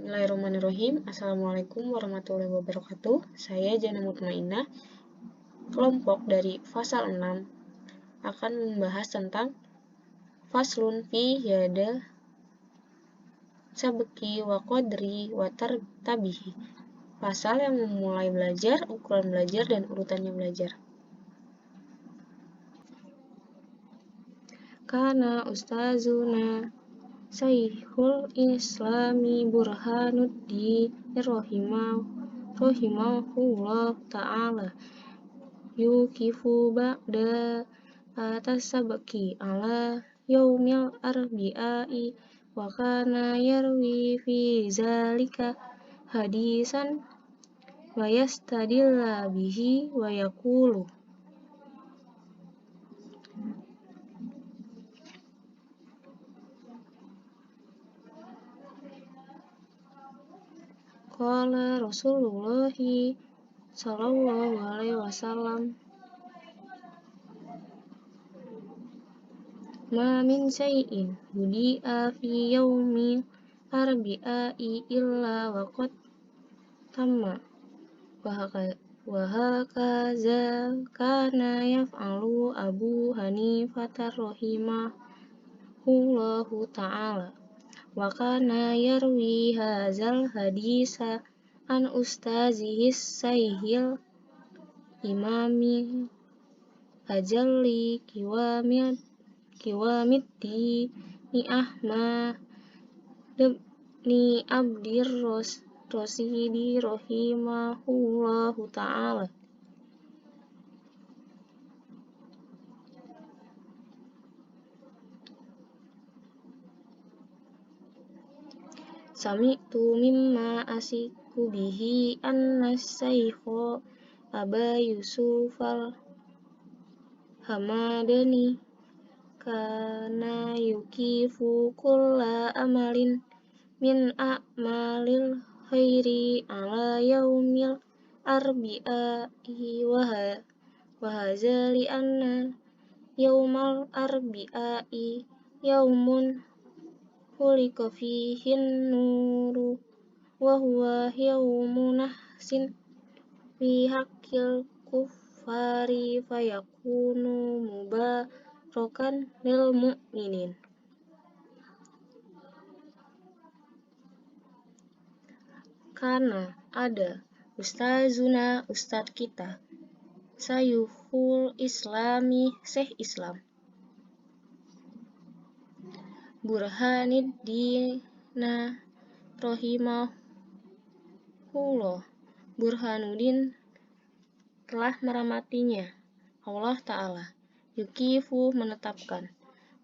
Bismillahirrahmanirrahim. Assalamualaikum warahmatullahi wabarakatuh. Saya Jana Mutmainah, kelompok dari Fasal 6 akan membahas tentang Faslun fi yada sabki wa qadri wa tartabihi. Pasal yang memulai belajar, ukuran belajar, dan urutannya belajar. Kana ustazuna Syekhul Islami Burhanuddin rahimahullah ta'ala yukifu ba'da tasabki ala yaumil arbi'ai wa kana yarwi fi zalika hadisan wa yastadilla bihi wa yaqulu qala Rasulullah sallallahu alaihi wasallam ma min syai'in budi'a fi yaumi arbi'ai illa wa qad tamma wa hakaza kana yaf'alu Abu Hanifah rahimahullahu ta'ala wa kana yarwi hadzal hadisa an ustazihi Syekhil Imami ajalli kiwamiddini Ahmad ibni Abdir Rasidi rahimahullahu ta'ala. Sami'tu mimma asiku bihi anna Syeikha Aba Yusufal Hamadani kana yukifu kulla amalin min a'malil khairi ala yaumil arbi'ai wa hadza li anna yaumal arbi'ai yaumun khuliqa fihin nuru wa huwa yaumun nahsin fi haqqil kuffari fayakunu mubarakan lil mu'minin. Karena ada ustazuna ustadz kita Syekhul Islami Syekh Islam Burhanuddin rahimahullah. Burhanuddin telah merahmatinya Allah Ta'ala. Yukifu menetapkan,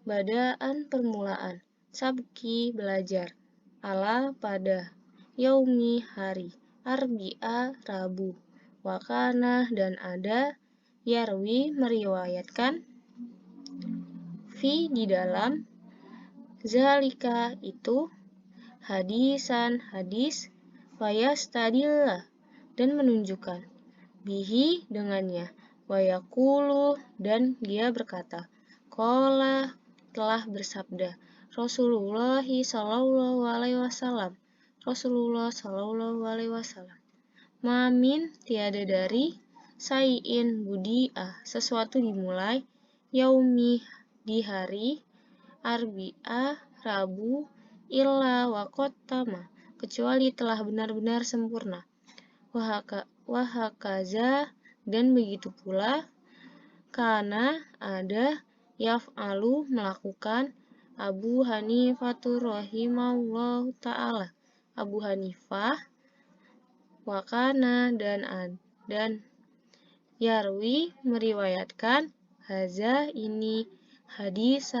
badaan permulaan, sabki belajar, ala pada, yaumi hari, arbi'a Rabu, wakana dan ada, yarwi meriwayatkan, fi di dalam, zalika itu, hadisan hadis, fayastadillah dan menunjukkan, bihi dengannya, wayakulu dan dia berkata, qala telah bersabda, Rasulullah sallallahu alaihi wasallam, Rasulullah sallallahu alaihi wasallam, mamin tiada dari, syai'in budi'ah sesuatu dimulai, yaumi di hari, arbi'ah Rabu, illa wa qad tama kecuali telah benar-benar sempurna. Wahakaza dan begitu pula, karena ada yaf'alu melakukan Abu Hanifah rahimahullahu ta'ala Abu Hanifah wakana dan yarwi meriwayatkan haza ini hadis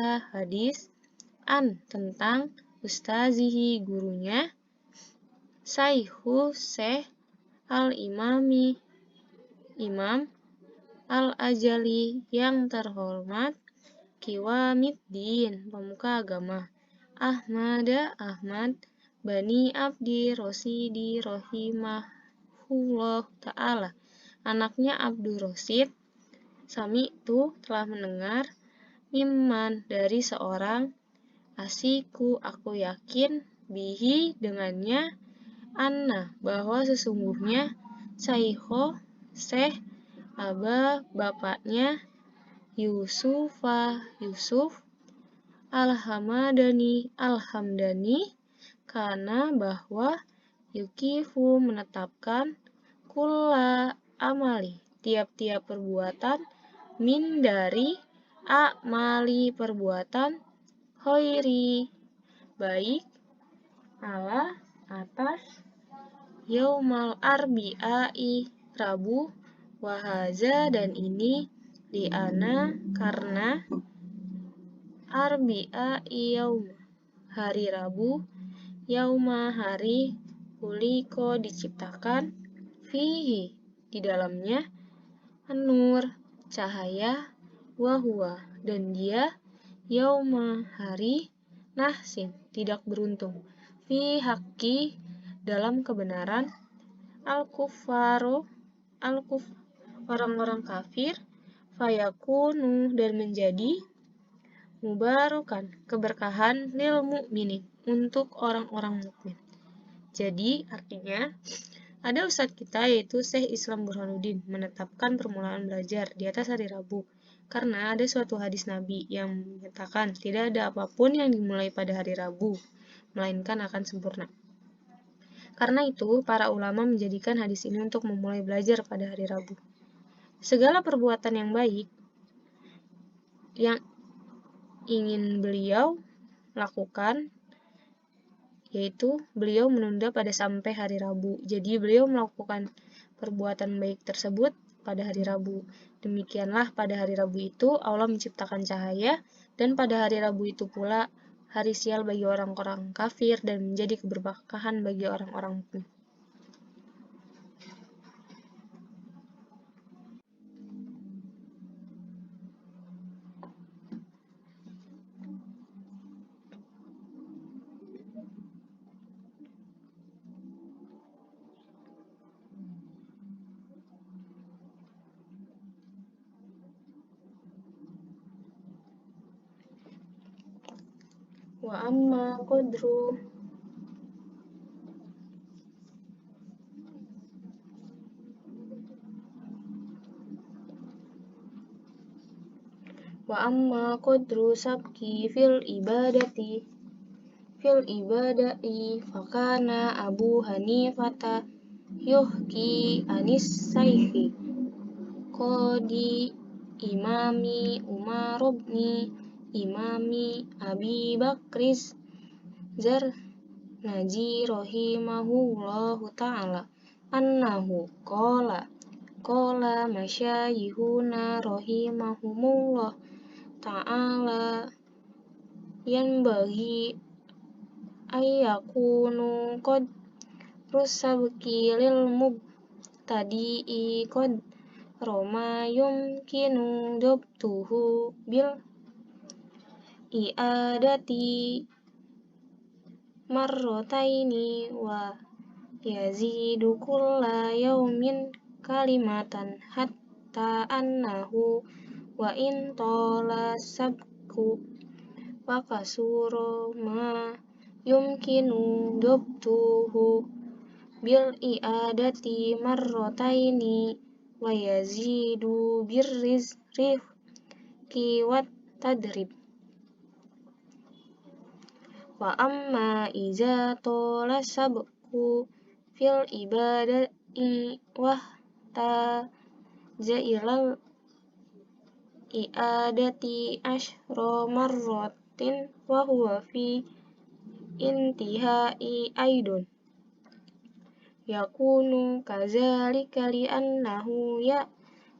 an tentang ustazihi gurunya Syekhu Syekh al-Imami Imam al-Ajali yang terhormat Kiwamiddin pemuka agama Ahmad Bani Abdi Rasidi rahimahullah ta'ala anaknya Abdur Rasid. Sami'tu telah mendengar, mimman dari seorang, asiku aku yakin, bihi dengannya, anna, bahwa sesungguhnya Syekh aba, bapaknya Yusuf Al-Hamdani karena bahwa yukifu menetapkan kulla amali, tiap-tiap perbuatan, min dari amali perbuatan, khairi baik, ala atas, yaumal arbi'ai Rabu, wahaza dan ini, liana karena, arbi'a yaum hari Rabu, yauma hari, kuliko diciptakan, fihi di dalamnya, nur cahaya, wahwa dan dia, yauma hari, nahsin tidak beruntung, fi haqqi dalam kebenaran, al-kuffaru orang-orang kafir, fayakunu dan menjadi, mubarakan keberkahan, lil mu'minin untuk orang-orang mukmin. Jadi artinya ada ustadz kita yaitu Syekh Islam Burhanuddin menetapkan permulaan belajar di atas hari Rabu karena ada suatu hadis Nabi yang menyatakan tidak ada apapun yang dimulai pada hari Rabu melainkan akan sempurna. Karena itu para ulama menjadikan hadis ini untuk memulai belajar pada hari Rabu. Segala perbuatan yang baik yang ingin beliau lakukan yaitu beliau menunda pada sampai hari Rabu. Jadi beliau melakukan perbuatan baik tersebut pada hari Rabu. Demikianlah pada hari Rabu itu Allah menciptakan cahaya dan pada hari Rabu itu pula hari sial bagi orang-orang kafir dan menjadi keberkahan bagi orang-orang mukmin. Wa amma qadru Wa amma qadru sabki fil ibadai fakana Abu Hanifata yuhki anis saikhi qadi imami Umar ibni imami Abi Bakris Zar Naji rahimahullahu ta'ala annahu qala masyayihuna rahimahumullah ta'ala yanbaghi ayyakunu qad rusabki lil mubtadi'i qad roma yumkinu dobtuhu bil i'adati marrotaini wa yazidu kulla yaumin kalimatan hatta annahu wa in tola sabku wa kasuro ma yumkinu dobtuhu bil i'adati marrotaini wa yazidu birrizqi wat tadrib. Wa amma iza tola sabku fil ibadai wah ta jailal i'adati ashro marrotin wa huwa fi intihai aidun yakunu kazalika li annahu ya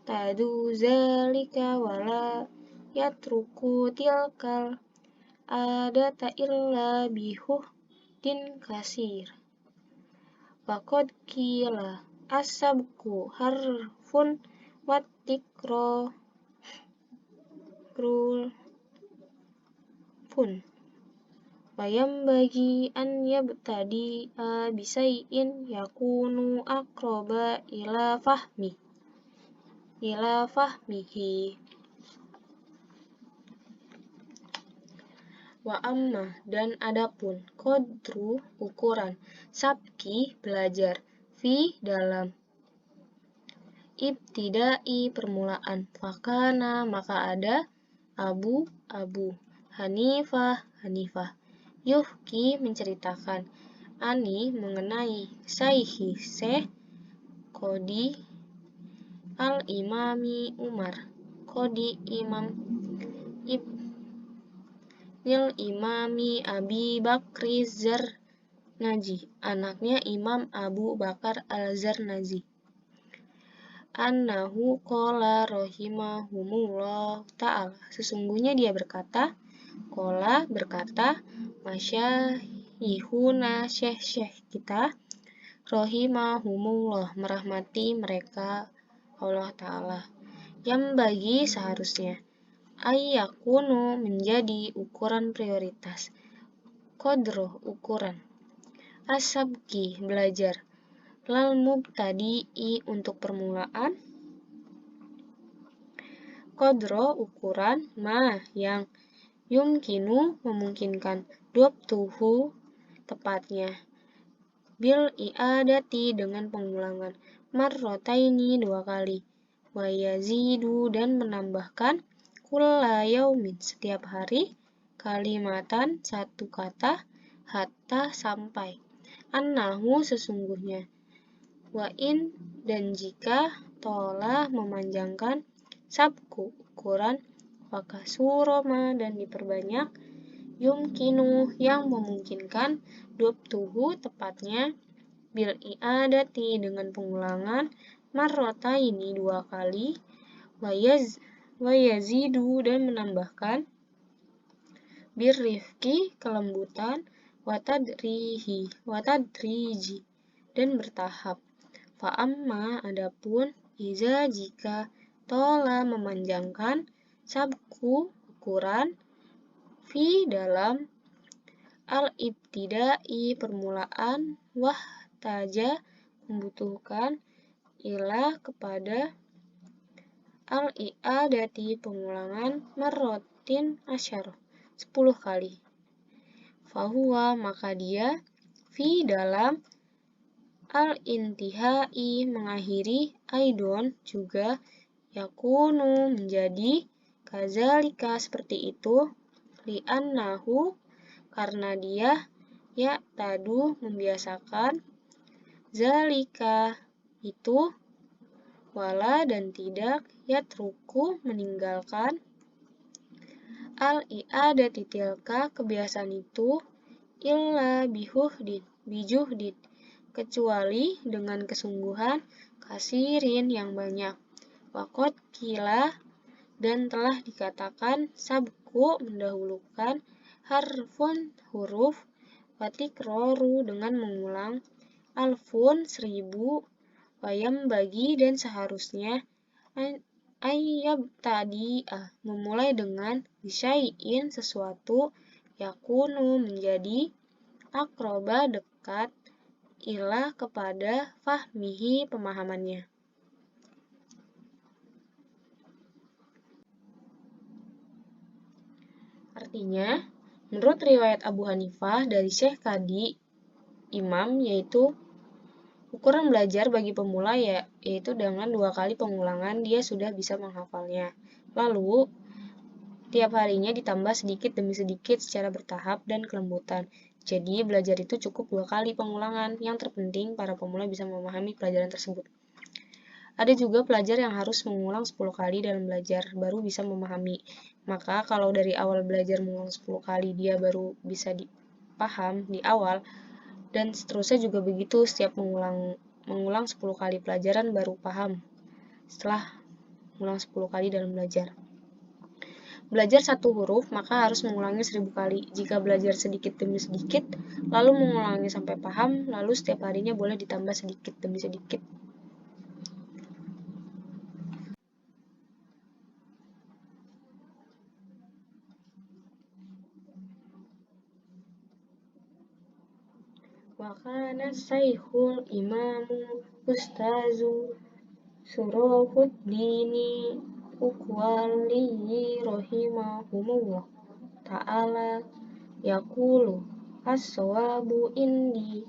tadu zalika wala yatruku tilkal adata illa bihuddin kasir. Waqad qila as-sabku harfun wattikrul pun wayam bagi an yabtadi bisai'in yakunu aqraba ila fahmihi Wa amma dan adapun qadru ukuran, sabki belajar, fi dalam, ibtidai permulaan, fakana maka ada, abu abu, hanifah hanifah, yuhki menceritakan, ani mengenai, saihi syekh, kodi al imami Umar, kodi imam ibnil imami Abi Bakri Zarnaji, anaknya Imam Abu Bakar al-Zarnaji. Annahu qala rahimahumullah ta'ala, sesungguhnya dia berkata, qala berkata, masyayihuna syekh-syekh kita, rahimahumullah merahmati mereka Allah Ta'ala, yang bagi seharusnya, ayyakunu menjadi ukuran prioritas, qadro ukuran, asabki belajar, lal mubtadi'i untuk permulaan, qadro ukuran, ma yang yumkinu memungkinkan, tuhu tepatnya, bil i'adati dengan pengulangan, marrotaini 2 kali, wa yazidu dan menambahkan, kulla yaumin setiap hari, kalimatan 1 kata, hatta sampai, annahu sesungguhnya, wa in dan jika, tola memanjangkan, sabku ukuran, wa kasuroma dan diperbanyak, yumkinu yang memungkinkan, tuhu tepatnya, bil i'adati dengan pengulangan, marrotaini 2 kali, wa yazidu dan menambahkan, birrifki kelembutan, watadriji dan bertahap. Fa'amma adapun, iza jika, tola memanjangkan, sabku ukuran, fi dalam, al-ibtidai permulaan, wahtaja membutuhkan, ila kepada, al-i'adati pengulangan, marrotin asyar 10 kali. Fahuwa maka dia, fi dalam, al-intihai mengakhiri, aidon juga, yakunu menjadi, kazalika seperti itu, li'annahu karena dia, ya'tadu membiasakan, zalika itu, wala dan tidak, yatruku meninggalkan, al-i'adati tilka kebiasaan itu, illa bijuhdin kecuali dengan kesungguhan, kasirin yang banyak, waqad qila dan telah dikatakan, sabku mendahulukan, harfun huruf, watikroru dengan mengulang, alfun 1000, wayam bagi dan seharusnya, ayyab tadi'ah memulai dengan, bisyai'in sesuatu, yakunu menjadi, akroba dekat, ila kepada, fahmihi pemahamannya. Artinya, menurut riwayat Abu Hanifah dari Syekh Kadi Imam, yaitu ukuran belajar bagi pemula yaitu dengan 2 kali pengulangan dia sudah bisa menghafalnya. Lalu, tiap harinya ditambah sedikit demi sedikit secara bertahap dan kelembutan. Jadi, belajar itu cukup 2 kali pengulangan. Yang terpenting, para pemula bisa memahami pelajaran tersebut. Ada juga pelajar yang harus mengulang 10 kali dalam belajar, baru bisa memahami. Maka, kalau dari awal belajar mengulang 10 kali, dia baru bisa dipaham di awal, dan seterusnya juga begitu, setiap mengulang 10 kali pelajaran baru paham setelah mengulang 10 kali dalam belajar. Belajar 1 huruf, maka harus mengulangi 1000 kali. Jika belajar sedikit demi sedikit, lalu mengulangi sampai paham, lalu setiap harinya boleh ditambah sedikit demi sedikit. Wa kana saikhul imamu ustazu Surafuddini Uqwaliyi rahimahumullah ta'ala yaqulu as-sawabu indi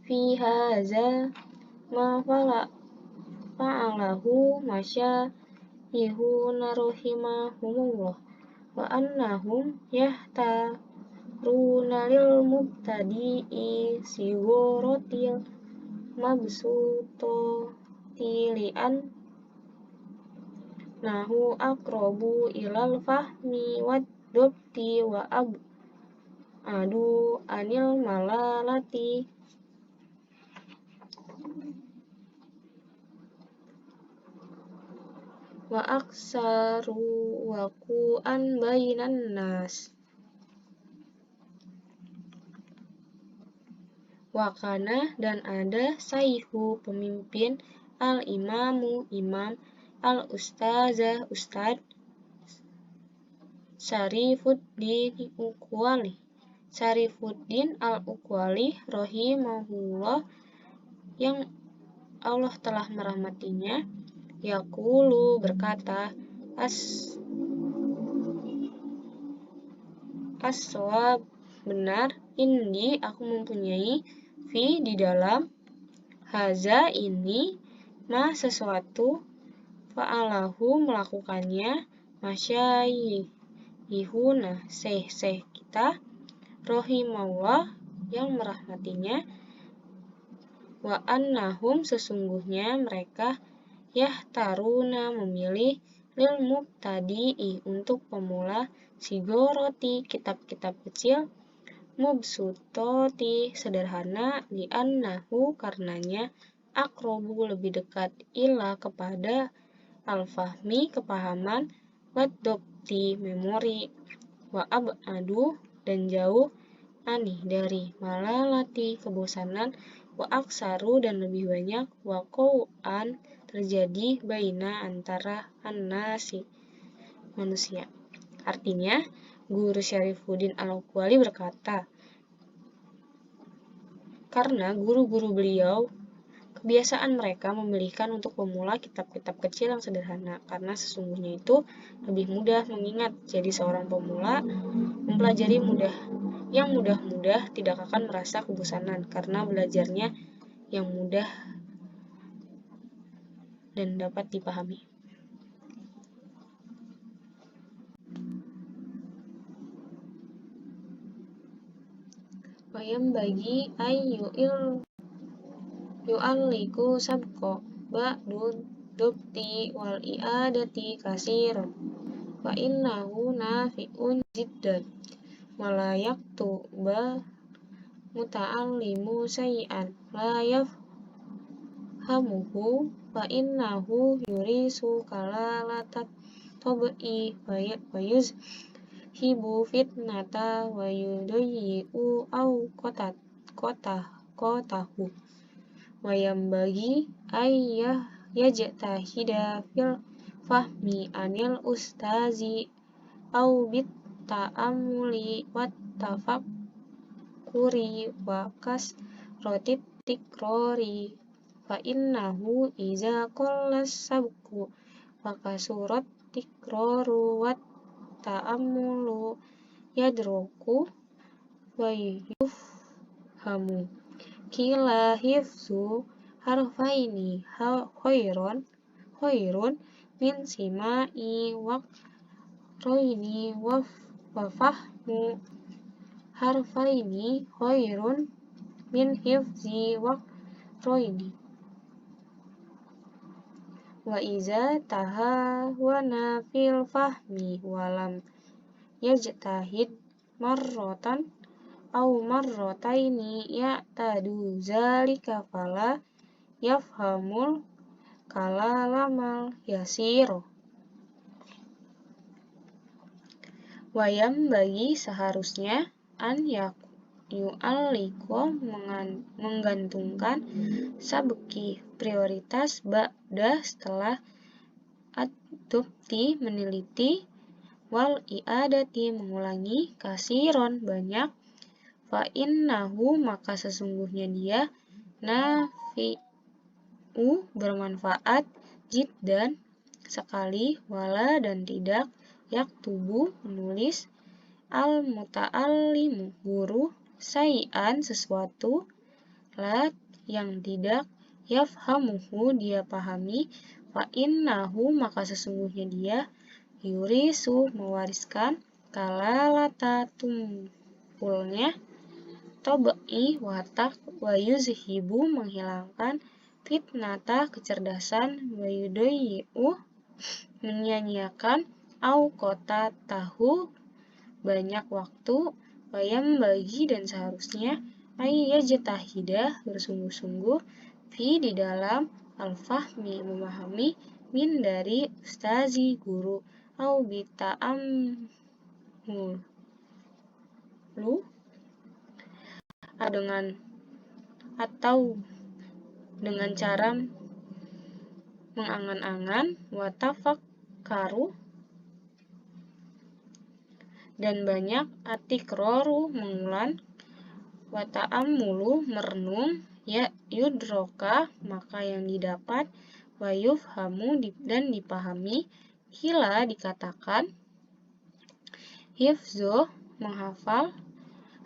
fi haza ma fa'alahu masyayihuna rahimahumullah wa annahum yahtaruna lil mubtadi'i sigorotil mabsutoti li'an nahu aqrabu ilal fahmi wad dobti wa adu anil malalati wa aksaru waqu'an bainan nas. Wakana dan ada saihu pemimpin, al-imamu imam, al-ustazah ustad, Syarifuddin al-Uqwali rahimahullah yang Allah telah merahmatinya, yaqulu berkata, as-shawab benar, indi aku mempunyai, fi di dalam, haza ini, ma sesuatu, fa'alahu melakukannya, masyayihuna syekh kita, rahimahullah yang merahmatinya, wa annahum sesungguhnya mereka, yahtaruna memilih, lil mubtadi'i untuk pemula, sigoroti kitab-kitab kecil, mubsutoti sederhana, li'annahu karenanya, aqrobu lebih dekat, ila kepada, al-fahmi kepahaman, wad-dobti memori, wa ab'adu dan jauh, ani dari malalati kebosanan, wa aksaru dan lebih banyak, waqau'an terjadi baina antara an-nasi manusia. Artinya, Guru Syarifuddin al-Uqwali berkata, karena guru-guru beliau kebiasaan mereka memilihkan untuk pemula kitab-kitab kecil yang sederhana, karena sesungguhnya itu lebih mudah mengingat. Jadi seorang pemula mempelajari yang mudah-mudah tidak akan merasa kebosanan karena belajarnya yang mudah dan dapat dipahami. Wayam bagi yu'alliku sabko ba'du dobti wal i'adati kasiron wa innahu nafi'un jiddan wala yaktuba muta'allimu say'an la yafhamuhu wa innahu yurisu kalalatat tobe'i wa yuzhibu fitnata wa yudayyi'u au kotahu wayam bagi ayyah yajtahida fil fahmi anil ustazi au bit ta'amuli wat tafakkuri wa kasrotit tikrori fa innahu iza qollas sabku wa kasurat tikroru wat ta'amulu yadroku wa yufhamu kila hifzu harfaini khairun min sima'i waqroini wa fahmu harfaini khairun min hifzi waqroini wa iza tahawana fil fahmi walam yajtahid marrotan au marrotaini ya'tadu zalika fala yafhamul kalalamal yasiro. Wayam bagi seharusnya an yu'alliko menggantungkan sabki prioritas ba'da setelah ad-dobti meneliti wal i'adati mengulangi kasiron banyak fa innahu maka sesungguhnya dia nafi'u bermanfaat jiddan sekali wala dan tidak yaktubu menulis al-muta'allimu guru sayi'an sesuatu la yang tidak yafhamuhu dia pahami fa innahu maka sesungguhnya dia yurisu mewariskan kalalata tumpulnya tobai watak wa yuzhibu menghilangkan fitnata kecerdasan wa yudoyi'u menyanyiakan au kota tahu banyak waktu bayam bagi dan seharusnya ayyajtahidah bersungguh-sungguh fi di dalam al-fahmi memahami min dari ustazi guru au bita'ammulu dengan cara mengangan-angan wa tafakkaru dan banyak atikroru mengulang wa ta'ammulu merenung ya yudroka maka yang didapat wa yufhamu dan dipahami kila dikatakan hifzu menghafal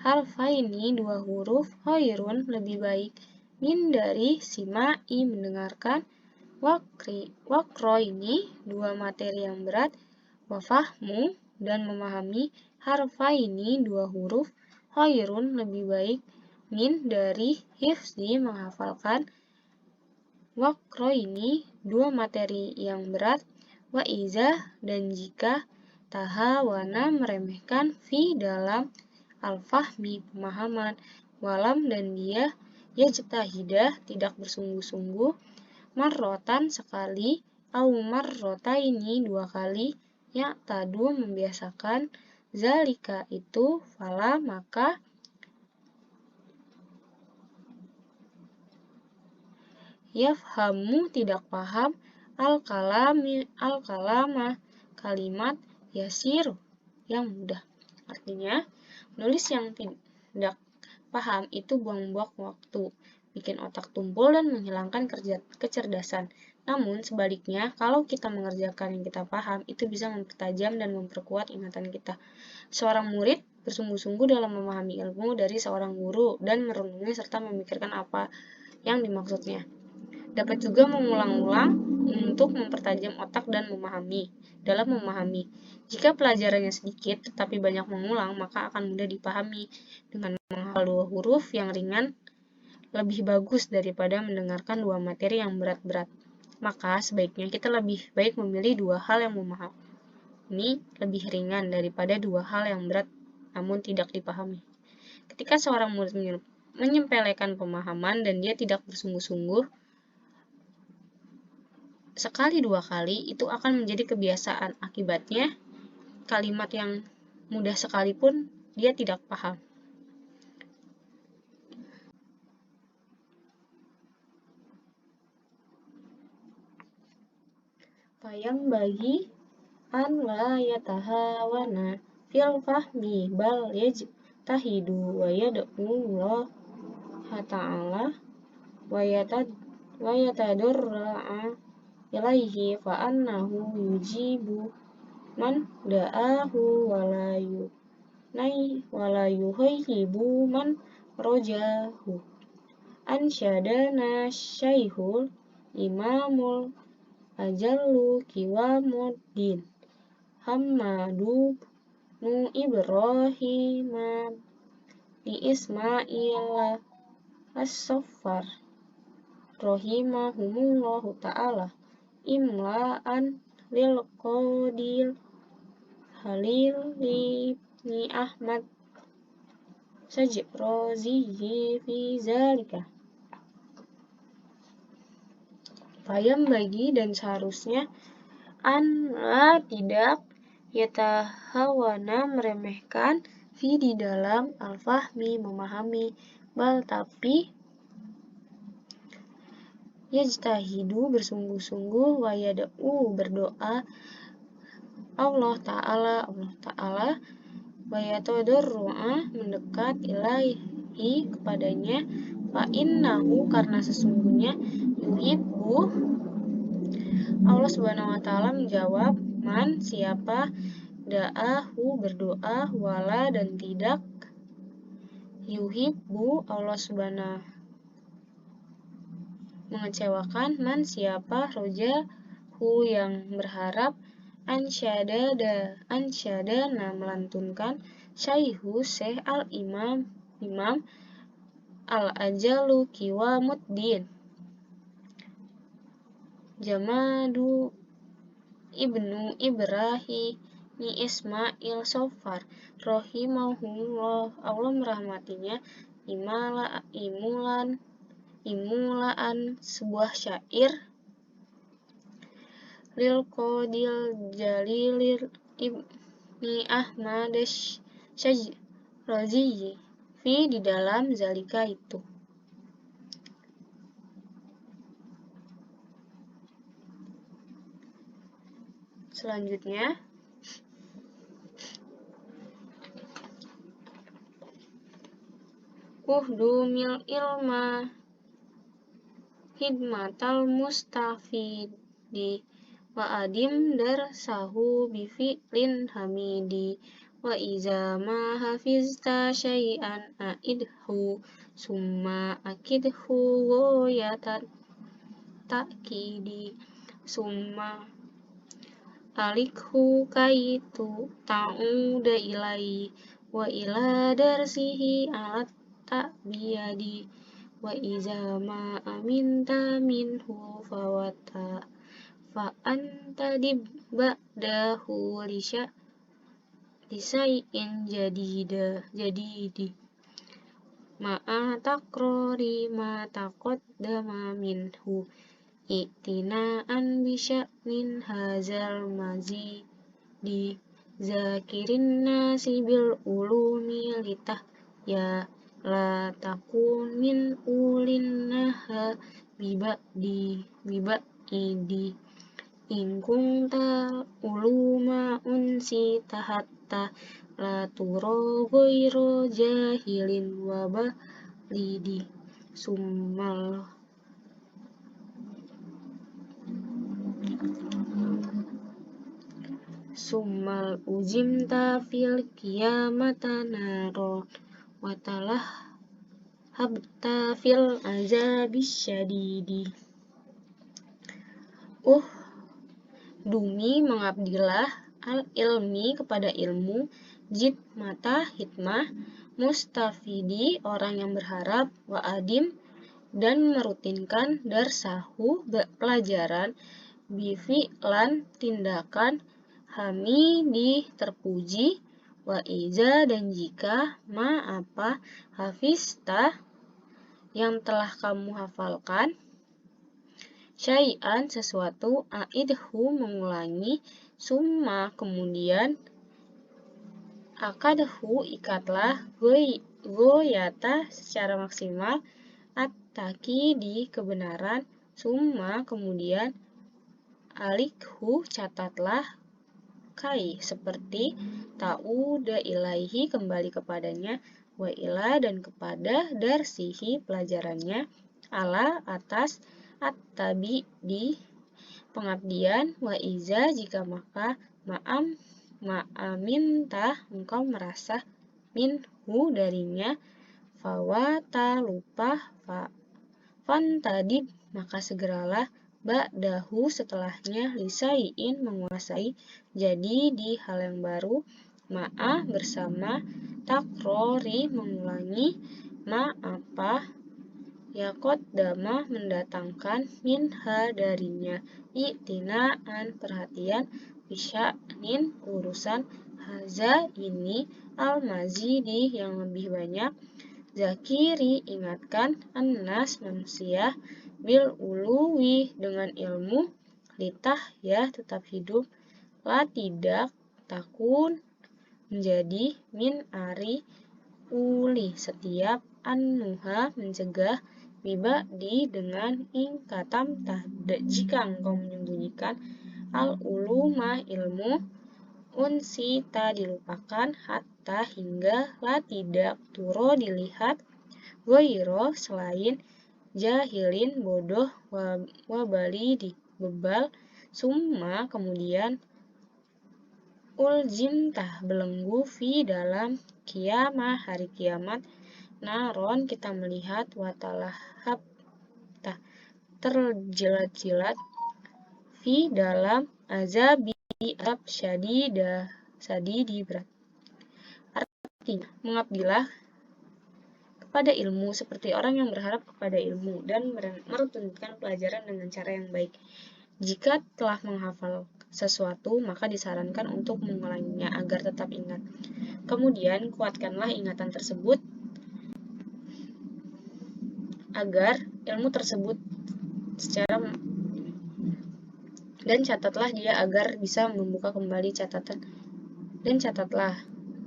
harfaini dua huruf khairun lebih baik min dari sima'i mendengarkan wakro ini dua materi yang berat wa fahmu dan memahami harfaini dua huruf khairun lebih baik min dari hifzi menghafalkan wakro ini dua materi yang berat wa iza dan jika tahawana meremehkan fi dalam al-fahmi pemahaman walam dan dia yajtahidah tidak bersungguh-sungguh marrotan sekali au marrotaini dua kali ya tadu membiasakan zalika itu fala maka yafhamu tidak paham al-kalama kalimat yasir yang mudah. Artinya menulis yang tidak paham itu buang-buang waktu, bikin otak tumpul dan menghilangkan kecerdasan. Namun sebaliknya, kalau kita mengerjakan yang kita paham, itu bisa mempertajam dan memperkuat ingatan kita. Seorang murid bersungguh-sungguh dalam memahami ilmu dari seorang guru dan merenungi serta memikirkan apa yang dimaksudnya. Dapat juga mengulang-ulang untuk mempertajam otak dan dalam memahami. Jika pelajarannya sedikit tetapi banyak mengulang, maka akan mudah dipahami. Dengan menghafal dua huruf yang ringan lebih bagus daripada mendengarkan dua materi yang berat-berat. Maka sebaiknya kita lebih baik memilih dua hal yang memahami lebih ringan daripada dua hal yang berat namun tidak dipahami. Ketika seorang murid menyepelekan pemahaman dan dia tidak bersungguh-sungguh sekali dua kali, itu akan menjadi kebiasaan. Akibatnya, kalimat yang mudah sekalipun dia tidak paham. Payang bagi an la yatahawana fil fahmi bal yajtahidu wa yad'u Allah ta'ala wa yatadurra'a ilaihi fa annahu yujibu man da'ahu wala yuhayyibu man rojahu ansyadana syaihul imamul ajallu kiwamuddin Hammadu nu Ibrahim di Ismail as-Saffar rahimahumullahu ta'ala imla'an lil qadil halil ibni Ahmad sajrozihi fi zalika. Payam bagi dan seharusnya an la tidak yatahawana meremehkan fi di dalam al-fahmi memahami bal tapi yajtahidu bersungguh-sungguh wa yad'u berdoa Allah Ta'ala wa yatadarru'a mendekat ilaihi kepadanya fa innahu karena sesungguhnya Allah Subhanahu wa ta'ala menjawab man siapa da'ahu berdoa, wala dan tidak, yuhibbu Allah subhanahu mengecewakan, man siapa, rojahu yang berharap, ansyada melantunkan, syaihu syekh al-imam al-ajalu Qiwamuddin Jamadu Ibnu Ibrahim Ismail Sofar rahimahullah, Allah merahmatinya, imulaan sebuah syair lil qadil jalil ibni Ahmad Syajrazi fi di dalam zalika itu. Selanjutnya, uhdumil ilma hidmatal mustafidi wa adim darsahu bifi'lin hamidi wa iza ma hafizta syai'an a'idhu summa akidhu goyatan ta'kidi summa alikhu kaitu ta'uda ilai wa ila darsihi alat ta'biyadi wa iza ma aminta minhu fawata fa anta ba'dahu lisai'in jadidi ma'a takrori ma taqaddama minhu i'tina'an bisya'nin hazal mazidi zakirin nasi bil ulumi litah ya la takun min ulin naha biba'idi in kunta uluma unsi tahatta la turo goiro jahilin wabalidi summal ujimta fil qiyamata naron watalah habta fil azabis syadidi. Dumi mengabdilah al ilmi kepada ilmu, jid mata hikmah, mustafidi orang yang berharap, wa adim dan merutinkan, darsahu pelajaran, bifi'lan tindakan, hamidi terpuji, wa iza dan jika, ma apa, hafizta yang telah kamu hafalkan, syai'an sesuatu, a'idhu mengulangi, summa kemudian, akadhu ikatlah, goyata secara maksimal, at-taki di kebenaran, summa kemudian, alikhu catatlah, kai seperti ta'uda ilaihi kembali kepadanya, wa ila dan kepada, darsihi pelajarannya, ala atas, at-tabi di pengabdian, wa iza jika maka, ma'aminta engkau merasa, minhu darinya, fawata lupa, fantadib maka segeralah, ba'dahu setelahnya, lisai'in menguasai, jadi di hal yang baru, ma'a bersama, takrori mengulangi, ma apa, yaqaddama mendatangkan, minha darinya, i'tinaan perhatian, bisya'nin urusan, haza ini, al-mazidi yang lebih banyak, zakiri ingatkan, annas manusia, bil uluwi dengan ilmu, litah ya tetap hidup, la tidak, takun menjadi, min ari uli setiap, annuha mencegah, biba'di dengan ingkatam jika engkau menyembunyikan, al uluma ilmu, unsita dilupakan, hatta hingga, la tidak turo dilihat, goiro selain, jahilin bodoh, wabali di bebal, summa kemudian, uljimtah belenggu fi dalam kiamah hari kiamat, naron kita melihat, watalahhabtah terjilat-jilat, fi dalam azabi azab syadidi berat. Artinya, mengabdilah kepada ilmu seperti orang yang berharap kepada ilmu dan merutinkan pelajaran dengan cara yang baik. Jika telah menghafal sesuatu, maka disarankan untuk mengulanginya agar tetap ingat. Kemudian, kuatkanlah ingatan tersebut agar ilmu tersebut dan catatlah dia agar bisa membuka kembali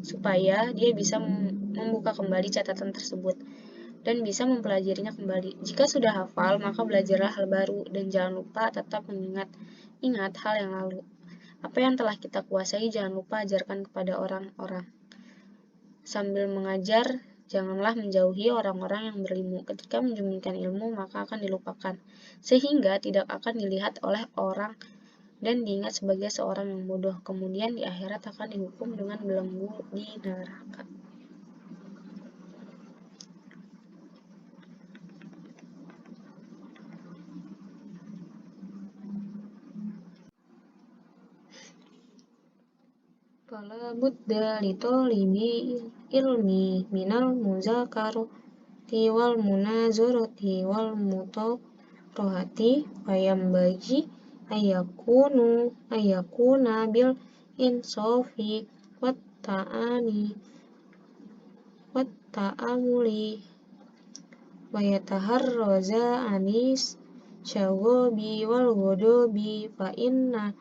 supaya dia bisa membuka kembali catatan tersebut dan bisa mempelajarinya kembali. Jika sudah hafal, maka belajarlah hal baru dan jangan lupa tetap ingat hal yang lalu. Apa yang telah kita kuasai jangan lupa ajarkan kepada orang-orang. Sambil mengajar, janganlah menjauhi orang-orang yang berilmu. Ketika menjunjungkan ilmu, maka akan dilupakan, sehingga tidak akan dilihat oleh orang dan diingat sebagai seorang yang bodoh. Kemudian di akhirat akan dihukum dengan belenggu di neraka. Fala budda li talibi ilmi minal muzakarati wal munazarati wal mutaqarati fayambagi ayakuna bil insafi wat ta'amuli wa yataharraza anis syagobi wal godobi fa inna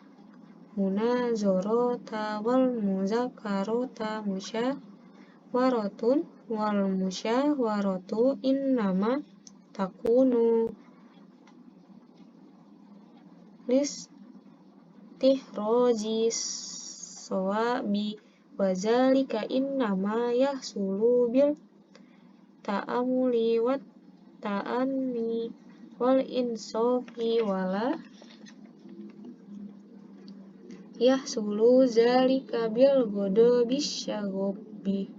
munazarata wal muzakarata musyawaratun wal musyawaratu innama takunu listihrojis sawabi wa zalika innama yahsulu bil ta'amuli wat ta'anni wal insafi wala yahsulu zalika bil godobi syagobi.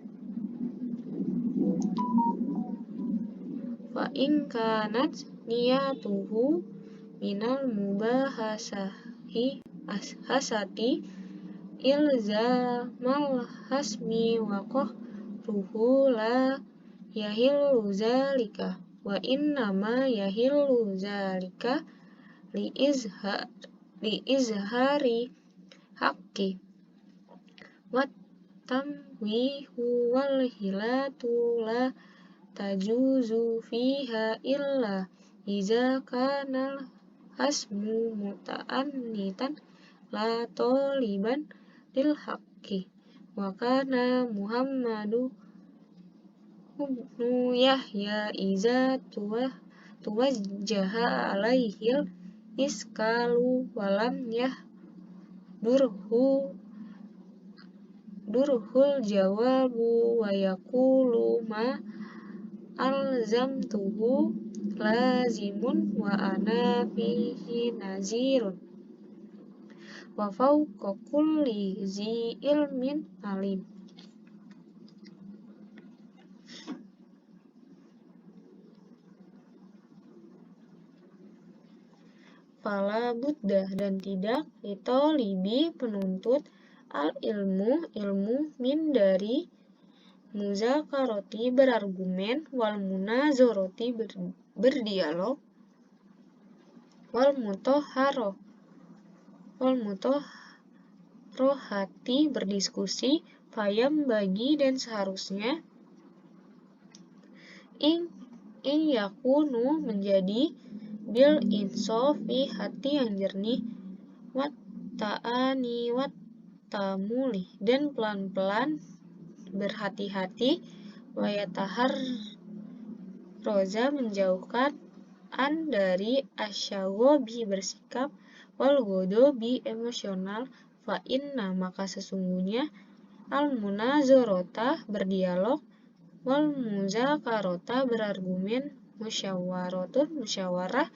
Fa in kanat niyatuhu minal hasati ilzamal hasmi wa qahruhu la yahillu zalika wa innama yahillu zalika li izhari haqqi wat tamwihu wal hilatu la tajuzu fiha illa iza kanal hasmu muta'annitan la taliban lil haqqi wa kana Muhammadu ibnu Yahya iza tuwajjaha alaihil iskalu walam durhul jawabu wa yaqulu ma alzamtuhu lazimun wa ana fihi nazirun wa fawqa kulli zi ilmin alim. Fala budda dan tidak litolibi penuntut al ilmu min dari muzakaroti berargumen wal munazaroti berdialog wal mutoharohati berdiskusi fayam bagi dan seharusnya in yakunu menjadi bil insofi hati yang jernih wat ta'ani wat tamuli dan pelan-pelan berhati-hati wa yataharroza menjauhkan an dari asyagobi bersikap wal godobi emosional fa inna maka sesungguhnya al munazarota berdialog wal muzakarota berargumen musyawarah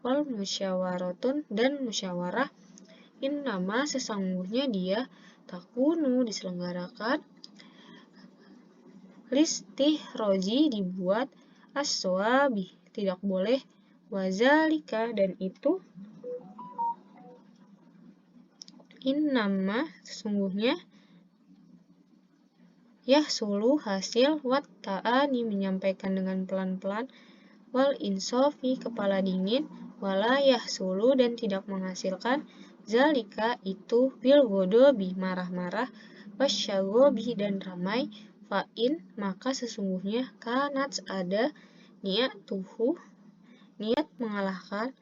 wal musyawaratun dan musyawarah innama sesungguhnya dia takunu diselenggarakan, listihroji dibuat, aswabi tidak boleh, wazalika dan itu, innama sesungguhnya, yahsulu hasil, wat ta'ani menyampaikan dengan pelan-pelan, wal insofi kepala dingin, wala yahsulu dan tidak menghasilkan, zalika itu, bil godobi marah-marah, wasyagobi dan ramai, fa'in maka sesungguhnya, kanats ada, niat tuhu niat mengalahkan,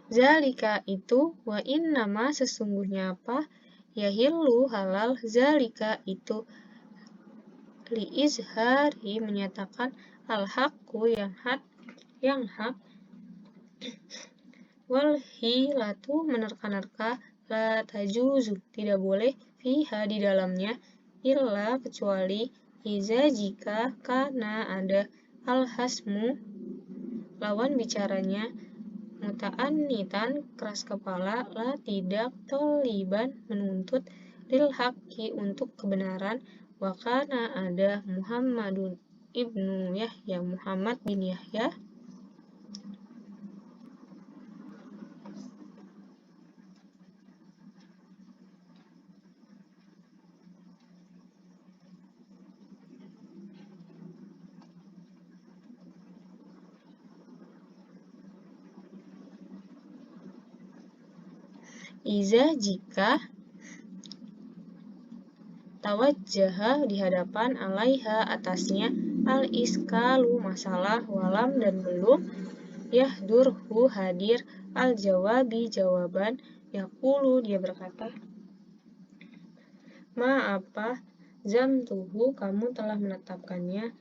zalika itu, wa innama sesungguhnya apa, yahillu halal, zalika itu, liizhari menyatakan al-haqqu yang hak, wal hilatu menerka-nerka, la tajuzu tidak boleh, fiha di dalamnya, illa kecuali, iza jika kana ada, al-hasmu lawan bicaranya, muta'annitan keras kepala, la tidak, toliban menuntut, lil haqqi untuk kebenaran, wa kana ada Muhammadun ibnu Yahya Muhammad bin Yahya, iza jika tawajjaha di hadapan, alaiha atasnya, al-iskalu masalah, walam dan belum, yahdurhu hadir, al-jawabi jawaban, yaqulu dia berkata, ma apa, zamtuhu kamu telah menetapkannya,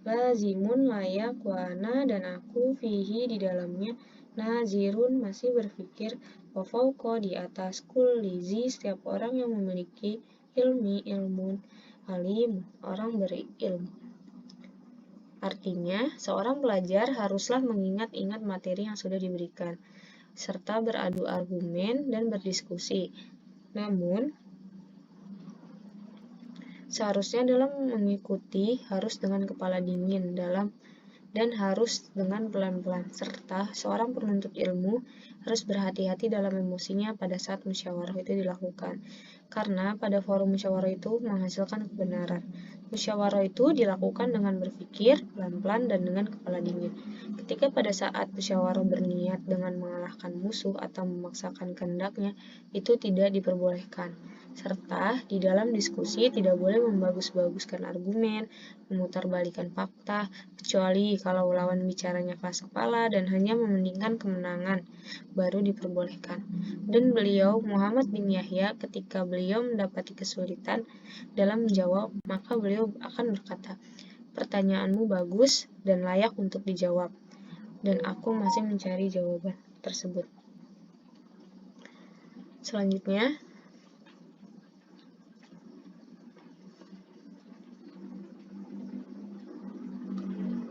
lazimun layak, wa ana dan aku, fihi di dalamnya, nazirun masih berpikir, wa fauqa di atas, kullizi setiap orang yang memiliki ilmun, alim orang berilmu. Artinya, seorang pelajar haruslah mengingat-ingat materi yang sudah diberikan, serta beradu argumen dan berdiskusi. Namun, seharusnya dalam mengikuti harus dengan kepala dingin dan harus dengan pelan-pelan, serta seorang penuntut ilmu harus berhati-hati dalam emosinya pada saat musyawarah itu dilakukan, karena pada forum musyawarah itu menghasilkan kebenaran. Musyawarah itu dilakukan dengan berpikir pelan-pelan dan dengan kepala dingin. Ketika pada saat musyawarah berniat dengan mengalahkan musuh atau memaksakan kehendaknya, itu tidak diperbolehkan. Serta di dalam diskusi tidak boleh membagus-baguskan argumen, memutarbalikkan fakta, kecuali kalau lawan bicaranya keras kepala dan hanya mementingkan kemenangan, baru diperbolehkan. Dan beliau, Muhammad bin Yahya, ketika beliau mendapati kesulitan dalam menjawab, maka beliau akan berkata, pertanyaanmu bagus dan layak untuk dijawab, dan aku masih mencari jawaban tersebut. Selanjutnya,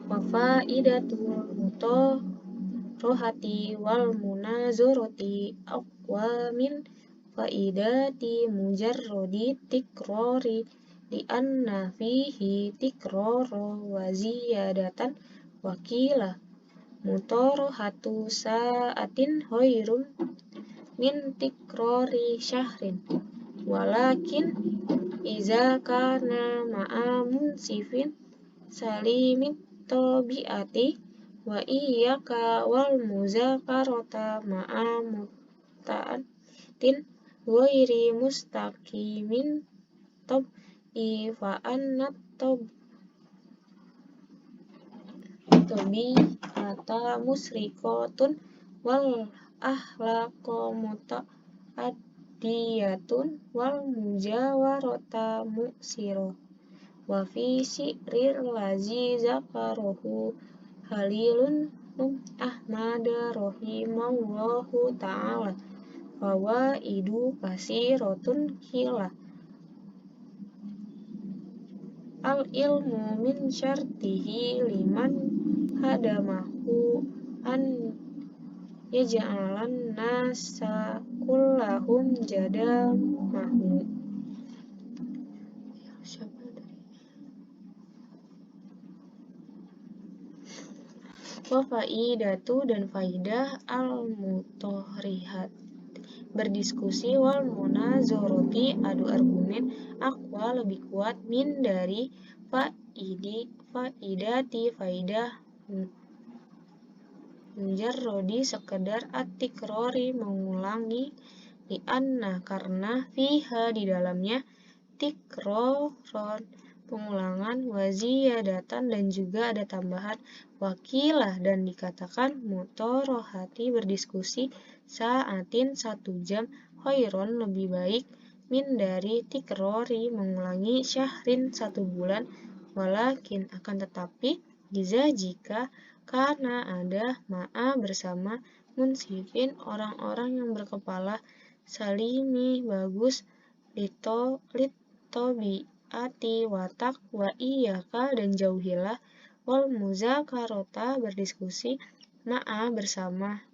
wafaidatul mutorohati wal munazoroti aqwa min faidati mujarrodi tikrori lianna fihi tikroro wa ziyadatan wakila mutorohatu sa'atin hoirum min tikrori syahrin walakin iza kana ma'amun sifin salimit tobiati wa iyyaka wal muzakarata ma'a muta'atin ghairi mustaqimin tab'i fa annat tabi'ata musrikotun wal ahlaqa muta'addiyatun wal mujawarata mu'siro wa fi syi'ril lazi zakarohu Halilun Ahmada rahimallahu ta'ala fawaidu kasirotun hila al ilmu min syartihi liman hadamahu an yaj'alan nasa kullahum jadamahu. Wa faidatu dan faidah al-mutohrihat berdiskusi wal munazoroti adu argumen aqwa lebih kuat min dari faidati faidah mujarrodi sekedar at-tikrori mengulangi li'anna karena fiha di dalamnya tikroron pengulangan waziyadatan dan juga ada tambahan wakilah dan dikatakan mutorohati berdiskusi sa'atin 1 jam khairon lebih baik min dari tikrori mengulangi syahrin 1 bulan walakin akan tetapi jika karena ada ma'a bersama munsifin orang-orang yang berkepala salimi bagus litobiati watak wa iyaka dan jauhilah wal muzakarota berdiskusi ma'a bersama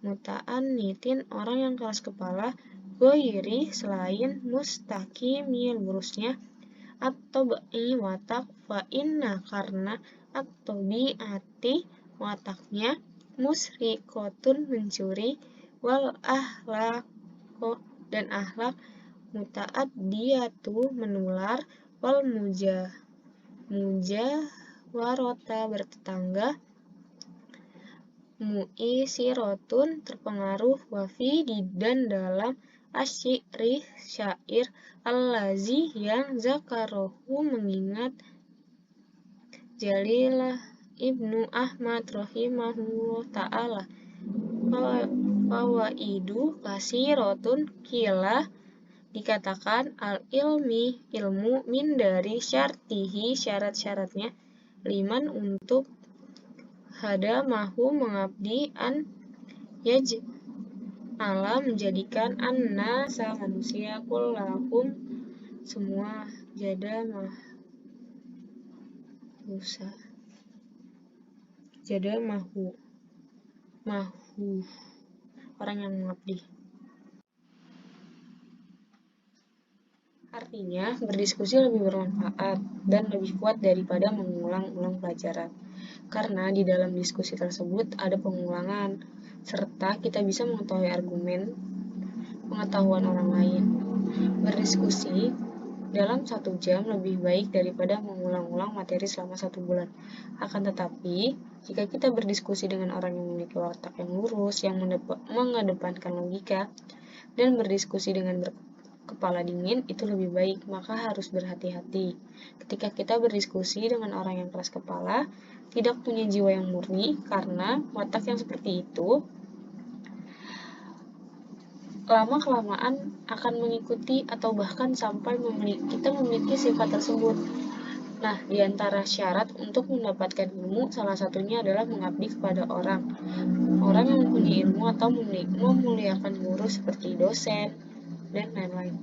muta'annitin orang yang keras kepala goiri selain mustaqimi lurusnya atau ba'i watak fa inna karena at-tabi'ati wataknya musrikotun mencuri wal ahlako dan ahlak muta'addiyatu menular wal mujawarota bertetangga mu'isirotun terpengaruh wafi dan dalam asyiri syair allazi yang zakarohu mengingat Jalilah Ibnu Ahmad rahimahullah ta'ala fawaidu kasirotun kila dikatakan ilmu min dari syartihi syarat-syaratnya liman untuk hada mahu mengabdi an yaj'ala menjadikan an-nasa manusia kullahum semua mahu orang yang mengabdi. Artinya, berdiskusi lebih bermanfaat dan lebih kuat daripada mengulang-ulang pelajaran. Karena di dalam diskusi tersebut ada pengulangan, serta kita bisa mengetahui argumen pengetahuan orang lain. Berdiskusi dalam 1 jam lebih baik daripada mengulang-ulang materi selama 1 bulan. Akan tetapi, jika kita berdiskusi dengan orang yang memiliki watak yang lurus, yang mengedepankan logika, dan berdiskusi dengan kepala dingin itu lebih baik, maka harus berhati-hati. Ketika kita berdiskusi dengan orang yang keras kepala, tidak punya jiwa yang murni, karena watak yang seperti itu lama-kelamaan akan mengikuti atau bahkan sampai kita memiliki sifat tersebut. Nah, di antara syarat untuk mendapatkan ilmu, salah satunya adalah mengabdi kepada orang yang mempunyai ilmu atau memuliakan guru seperti dosen, dan lain-lain.